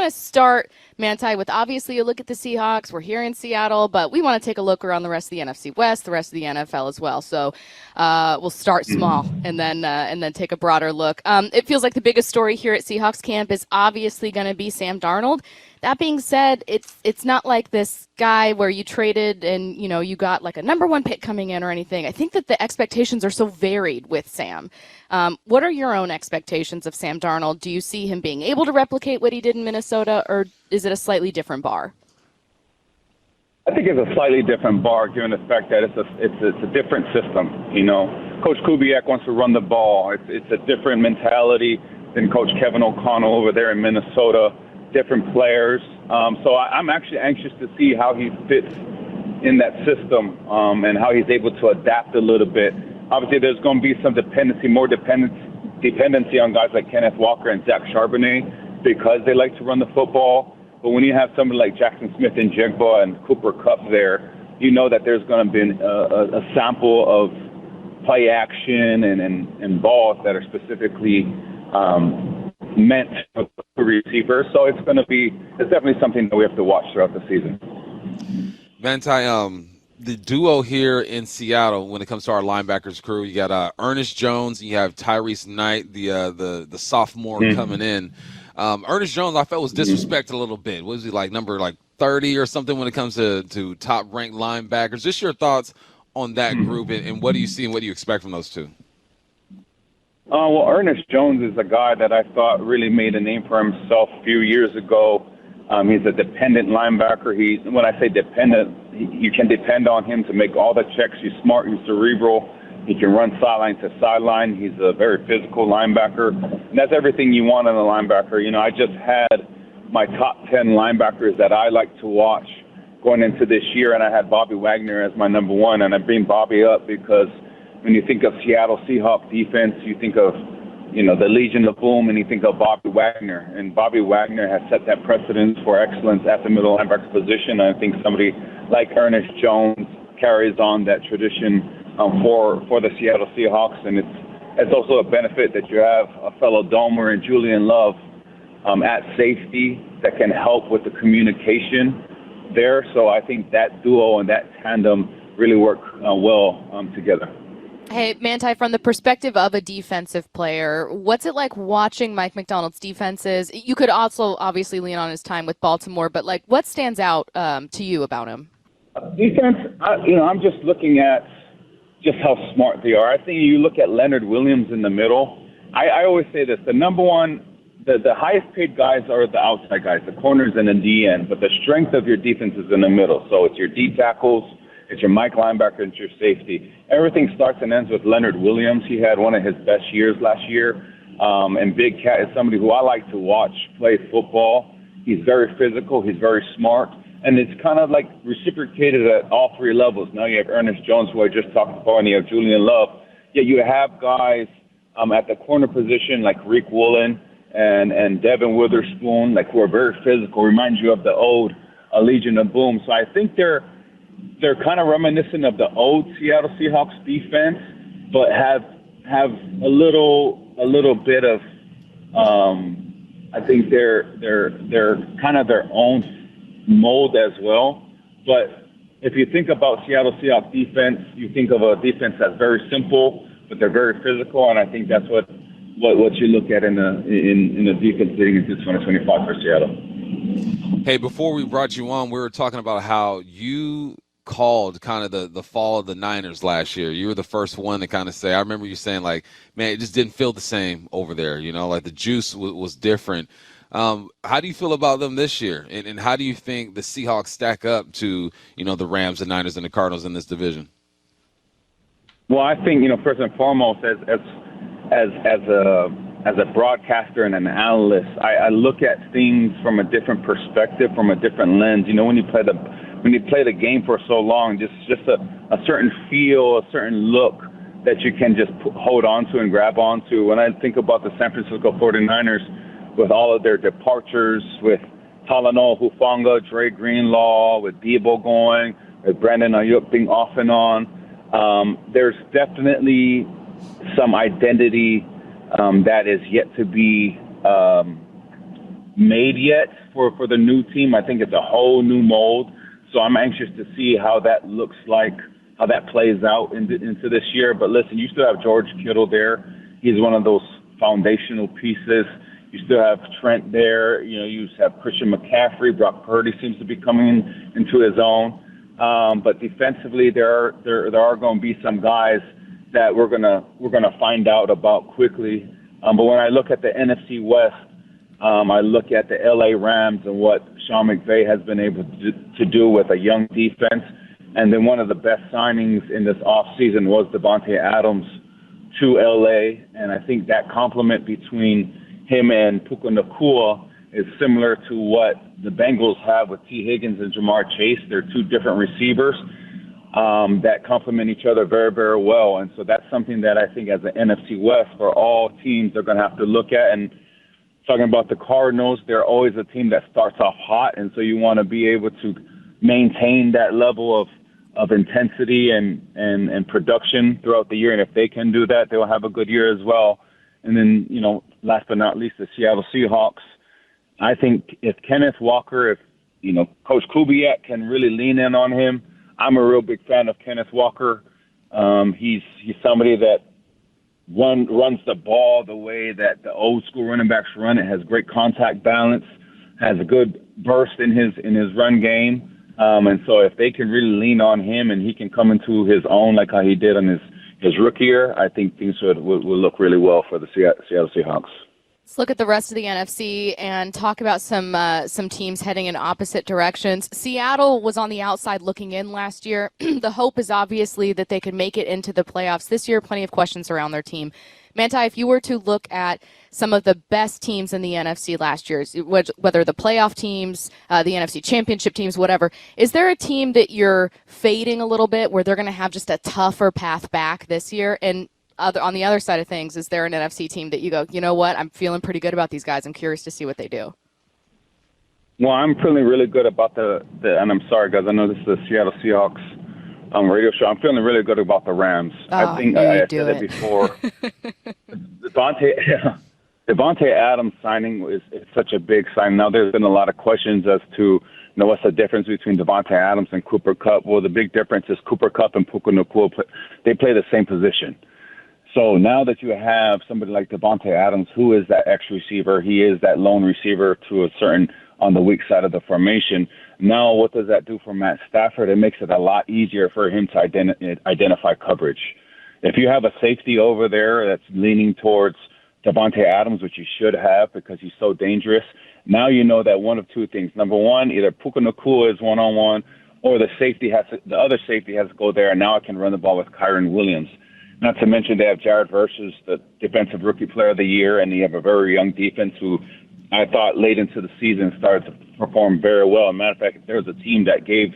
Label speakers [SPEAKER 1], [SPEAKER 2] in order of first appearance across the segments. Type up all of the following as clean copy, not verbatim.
[SPEAKER 1] to start, Manti, with obviously a look at the Seahawks. We're here in Seattle, but we want to take a look around the rest of the NFC West, the rest of the NFL as well. So we'll start small and then take a broader look. It feels like the biggest story here at Seahawks camp is obviously going to be Sam Darnold. That being said, it's not like this guy where you traded and, you got like a number one pick coming in or anything. I think that the expectations are so varied with Sam. What are your own expectations of Sam Darnold? Do you see him being able to replicate what he did in Minnesota, or is it a slightly different bar?
[SPEAKER 2] I think it's a slightly different bar, given the fact that it's a different system. Coach Kubiak wants to run the ball. It's a different mentality than Coach Kevin O'Connell over there in Minnesota. Different players. So I'm actually anxious to see how he fits in that system and how he's able to adapt a little bit. Obviously, there's going to be some more dependency on guys like Kenneth Walker and Zach Charbonnet because they like to run the football. But when you have somebody like Jackson Smith and Jigba and Cooper Kupp there, you know that there's going to be a sample of play action and balls that are specifically meant for receivers. So it's definitely something that we have to watch throughout the season.
[SPEAKER 3] Manti, the duo here in Seattle when it comes to our linebackers crew, you got Ernest Jones, and you have Tyrice Knight, the sophomore coming in. Ernest Jones, I felt was disrespected a little bit. Was he number 30 or something when it comes to top-ranked linebackers? Just your thoughts on that group, and what do you see and what do you expect from those two?
[SPEAKER 2] Well, Ernest Jones is a guy that I thought really made a name for himself a few years ago. He's a dependent linebacker. When I say dependent, you can depend on him to make all the checks. He's smart. He's cerebral. He can run sideline to sideline. He's a very physical linebacker. And that's everything you want in a linebacker. I just had my top 10 linebackers that I like to watch going into this year, and I had Bobby Wagner as my number one. And I bring Bobby up because when you think of Seattle Seahawks defense, you think of, the Legion of Boom, and you think of Bobby Wagner. And Bobby Wagner has set that precedence for excellence at the middle linebacker position. And I think somebody like Ernest Jones carries on that tradition for the Seattle Seahawks. And it's also a benefit that you have a fellow Domer and Julian Love at safety that can help with the communication there. So I think that duo and that tandem really work well together.
[SPEAKER 1] Hey, Manti, from the perspective of a defensive player, what's it like watching Mike Macdonald's defenses? You could also obviously lean on his time with Baltimore, but what stands out to you about him?
[SPEAKER 2] Defense, I'm just looking at just how smart they are. I think you look at Leonard Williams in the middle. I always say this, the number one, the highest paid guys are the outside guys, the corners and the DN, but the strength of your defense is in the middle. So it's your D tackles, it's your Mike linebacker, it's your safety. Everything starts and ends with Leonard Williams. He had one of his best years last year. And Big Cat is somebody who I like to watch play football. He's very physical. He's very smart. And it's kind of reciprocated at all three levels. Now you have Ernest Jones, who I just talked about, and you have Julian Love. Yeah, you have guys at the corner position like Rick Woolen and Devin Witherspoon, who are very physical, reminds you of the old Legion of Boom. So I think they're kind of reminiscent of the old Seattle Seahawks defense, but have a little bit of I think they're kind of their own mold as well. But if you think about Seattle Seahawks defense, you think of a defense that's very simple, but they're very physical, and I think that's what you look at in the defense leading into 2025 for Seattle.
[SPEAKER 3] Hey, before we brought you on, we were talking about how you called kind of the fall of the Niners last year. You were the first one to kind of say, I remember you saying man, it just didn't feel the same over there. The juice was different. How do you feel about them this year? And how do you think the Seahawks stack up to, the Rams, the Niners, and the Cardinals in this division?
[SPEAKER 2] Well, I think, first and foremost, as a broadcaster and an analyst, I look at things from a different perspective, from a different lens. When you play the game for so long, just a certain feel, a certain look that you can just hold on to and grab onto. When I think about the San Francisco 49ers, with all of their departures, with Talanoa Hufanga, Dre Greenlaw, with Debo going, with Brandon Ayuk being off and on, there's definitely some identity that is yet to be made yet for the new team. I think it's a whole new mold. So I'm anxious to see how that looks like, how that plays out into this year. But listen, you still have George Kittle there. He's one of those foundational pieces. You still have Trent there. You have Christian McCaffrey. Brock Purdy seems to be coming into his own. But defensively, there are going to be some guys that we're gonna find out about quickly. But when I look at the NFC West, I look at the LA Rams and what Sean McVay has been able to do with a young defense. And then one of the best signings in this offseason was Davante Adams to LA. And I think that compliment between him and Puka Nacua is similar to what the Bengals have with T. Higgins and Jamar Chase. They're two different receivers that complement each other very, very well. And so that's something that I think as the NFC West for all teams are going to have to look at. And talking about the Cardinals, they're always a team that starts off hot, and so you want to be able to maintain that level of intensity and production throughout the year. And if they can do that, they'll have a good year as well. And then, last but not least, the Seattle Seahawks. I think if Kenneth Walker, if Coach Kubiak can really lean in on him, I'm a real big fan of Kenneth Walker. He's somebody that runs the ball the way that the old school running backs run it, has great contact balance, has a good burst in his run game. And so if they can really lean on him and he can come into his own like how he did on his rookie year, I think things will look really well for the Seattle Seahawks.
[SPEAKER 1] Let's look at the rest of the NFC and talk about some teams heading in opposite directions. Seattle was on the outside looking in last year. The hope is obviously that they could make it into the playoffs this year. Plenty of questions around their team. Manti, if you were to look at some of the best teams in the NFC last year, whether the playoff teams, the NFC championship teams, whatever, is there a team that you're fading a little bit where they're going to have just a tougher path back this year? And on the other side of things, is there an NFC team that you go, you know what, I'm feeling pretty good about these guys. I'm curious to see what they do.
[SPEAKER 2] Well, I'm feeling really good about and I'm sorry, guys, I know this is the Seattle Seahawks radio show. I'm feeling really good about the Rams. I think I said it before. Davante Adams signing is such a big sign. Now, there's been a lot of questions as to what's the difference between Davante Adams and Cooper Kupp. Well, the big difference is Cooper Kupp and Puka Nacua, they play the same position. So now that you have somebody like Davante Adams, who is that X receiver, he is that lone receiver to a certain on the weak side of the formation. Now, what does that do for Matt Stafford? It makes it a lot easier for him to identify coverage. If you have a safety over there that's leaning towards Davante Adams, which you should have because he's so dangerous, now you know that one of two things. Number one, either Puka Nacua is one-on-one, or the other safety has to go there, and now I can run the ball with Kyron Williams. Not to mention they have Jared Versus, the defensive rookie player of the year, and you have a very young defense who I thought late into the season started to perform very well. As a matter of fact, if there was a team that gave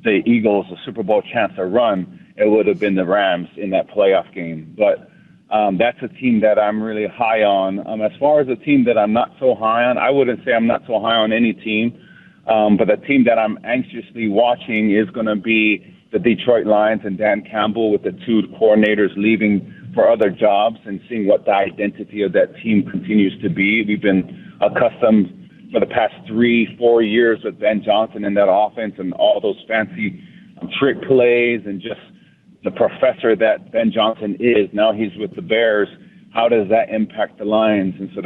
[SPEAKER 2] the Eagles a Super Bowl chance to run, it would have been the Rams in that playoff game. But that's a team that I'm really high on. As far as a team that I'm not so high on, I wouldn't say I'm not so high on any team. But the team that I'm anxiously watching is going to be the Detroit Lions and Dan Campbell, with the two coordinators leaving for other jobs, and seeing what the identity of that team continues to be. We've been accustomed for the past 3-4 years with Ben Johnson in that offense and all those fancy trick plays and just the professor that Ben Johnson is. Now he's with the Bears. How does that impact the Lions? And so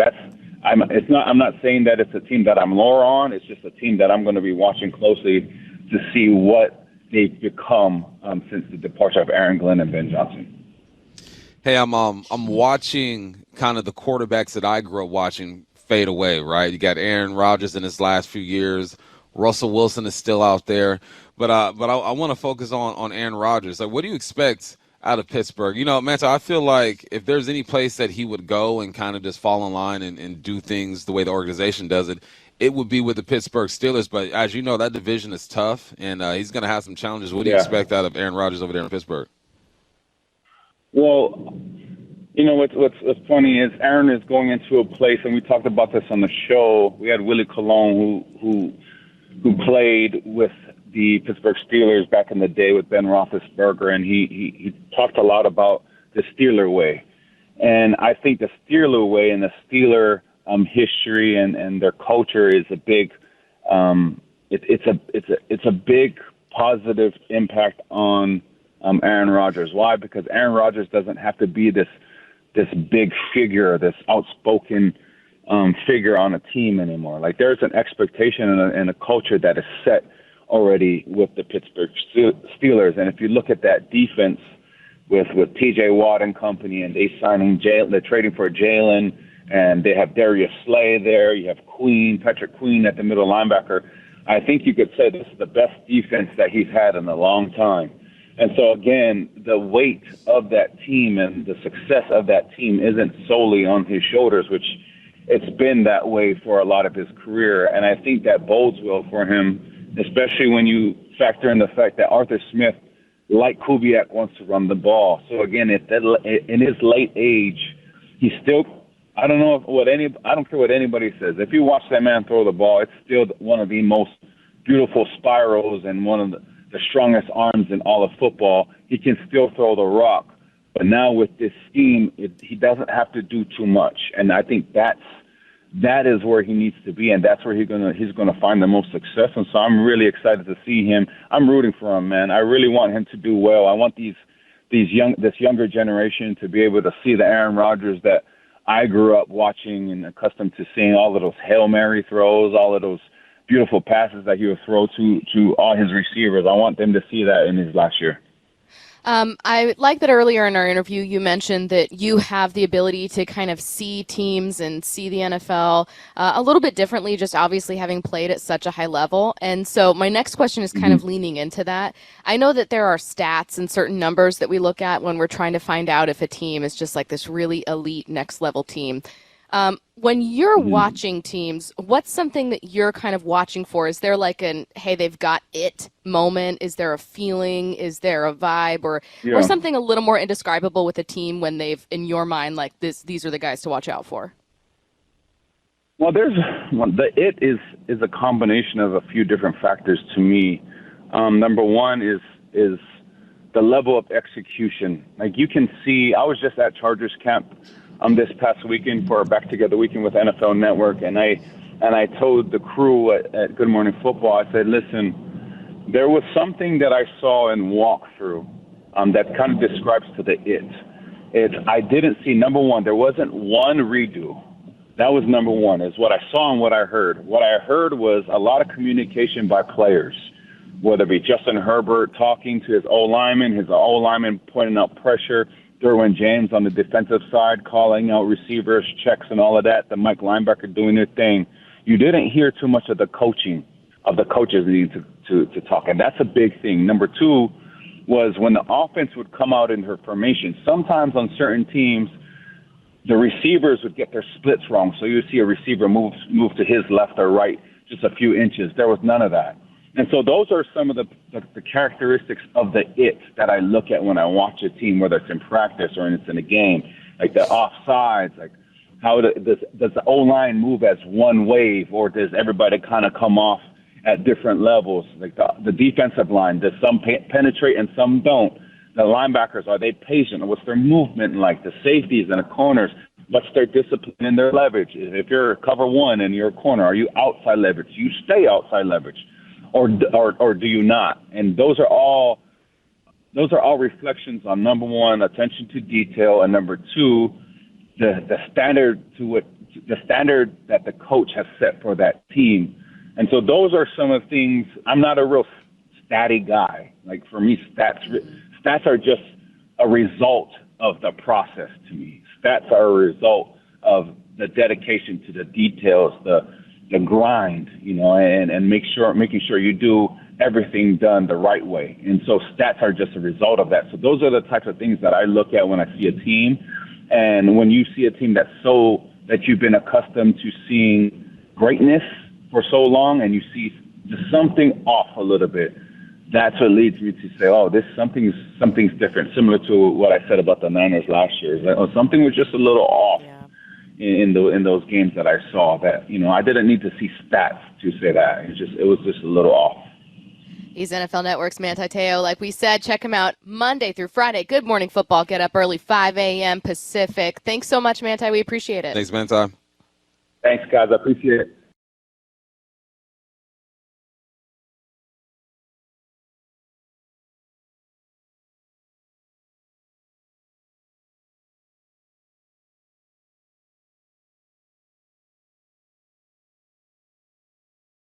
[SPEAKER 2] I'm not saying that it's a team that I'm lower on. It's just a team that I'm going to be watching closely to see what they've become since the departure of Aaron Glenn and Ben Johnson.
[SPEAKER 3] Hey, I'm watching kind of the quarterbacks that I grew up watching fade away, right? You got Aaron Rodgers in his last few years. Russell Wilson is still out there. But I want to focus on Aaron Rodgers. Like, what do you expect out of Pittsburgh? Manti, I feel like if there's any place that he would go and kind of just fall in line and do things the way the organization does it, it would be with the Pittsburgh Steelers. But as you know, that division is tough, and he's going to have some challenges. What do you expect out of Aaron Rodgers over there in Pittsburgh?
[SPEAKER 2] Well, what's funny is Aaron is going into a place, and we talked about this on the show. We had Willie Colon, who played with the Pittsburgh Steelers back in the day with Ben Roethlisberger, and he talked a lot about the Steeler way. And I think the Steeler way and the Steeler history and their culture is a big it's a big positive impact on Aaron Rodgers. Why? Because Aaron Rodgers doesn't have to be this big figure, this outspoken figure on a team anymore. Like, there's an expectation and a culture that is set already with the Pittsburgh Steelers. And if you look at that defense with T.J. Watt and company, and they're trading for Jalen, and they have Darius Slay there. You have Patrick Queen at the middle linebacker. I think you could say this is the best defense that he's had in a long time. And so, again, the weight of that team and the success of that team isn't solely on his shoulders, which it's been that way for a lot of his career. And I think that bodes well for him, especially when you factor in the fact that Arthur Smith, like Kubiak, wants to run the ball. So, again, in his late age, he's still – I don't care what anybody says. If you watch that man throw the ball, it's still one of the most beautiful spirals and one of the strongest arms in all of football. He can still throw the rock. But now with this scheme, he doesn't have to do too much. And I think that is where he needs to be, and that's where he's gonna find the most success. And so I'm really excited to see him. I'm rooting for him, man. I really want him to do well. I want this younger generation to be able to see the Aaron Rodgers that I grew up watching and accustomed to seeing, all of those Hail Mary throws, all of those beautiful passes that he would throw to all his receivers. I want them to see that in his last year.
[SPEAKER 1] I like that earlier in our interview you mentioned that you have the ability to kind of see teams and see the NFL a little bit differently, just obviously having played at such a high level. And so my next question is kind of leaning into that. I know that there are stats and certain numbers that we look at when we're trying to find out if a team is just like this really elite next level team. When you're watching teams, what's something that you're kind of watching for? Is there like hey, they've got it moment? Is there a feeling? Is there a vibe or something a little more indescribable with a team when they've, in your mind, like these are the guys to watch out for?
[SPEAKER 2] Well, it is a combination of a few different factors to me. Number one is the level of execution. Like, you can see, I was just at Chargers camp this past weekend for a back-together weekend with NFL Network, and I told the crew at Good Morning Football, I said, listen, there was something that I saw in walkthrough that kind of describes to the it. I didn't see, number one, there wasn't one redo. That was number one, is what I saw and what I heard. What I heard was a lot of communication by players, whether it be Justin Herbert talking to his O-lineman pointing out pressure, Derwin James on the defensive side calling out receivers, checks, and all of that, the Mike linebacker doing their thing. You didn't hear too much of the coaches needing to talk, and that's a big thing. Number two was when the offense would come out in her formation. Sometimes on certain teams, the receivers would get their splits wrong, so you see a receiver move to his left or right just a few inches. There was none of that. And so those are some of the characteristics of the it that I look at when I watch a team, whether it's in practice or it's in a game, like the offsides, like how does the O-line move as one wave, or does everybody kind of come off at different levels? Like the defensive line, does some penetrate and some don't? The linebackers, are they patient? What's their movement like? The safeties and the corners, what's their discipline and their leverage? If you're cover one and you're a corner, are you outside leverage? Do you stay outside leverage? Or do you not? And those are all reflections on, number one, attention to detail, and number two, the standard that the coach has set for that team. And so those are some of the things. I'm not a real statty guy. Like, for me, stats are just a result of the process to me. Stats are a result of the dedication to the details, the grind, and making sure you do everything done the right way. And so stats are just a result of that. So those are the types of things that I look at when I see a team. And when you see a team that you've been accustomed to seeing greatness for so long, and you see just something off a little bit, that's what leads me to say, oh, something's different, similar to what I said about the Niners last year. It's like, something was just a little off. Yeah. In those games that I saw, that I didn't need to see stats to say that. It was just a little off.
[SPEAKER 1] He's NFL Network's Manti Te'o. Like we said, check him out Monday through Friday. Good Morning Football. Get up early, 5 a.m. Pacific. Thanks so much, Manti. We appreciate it.
[SPEAKER 3] Thanks, Manti.
[SPEAKER 2] Thanks, guys. I appreciate it.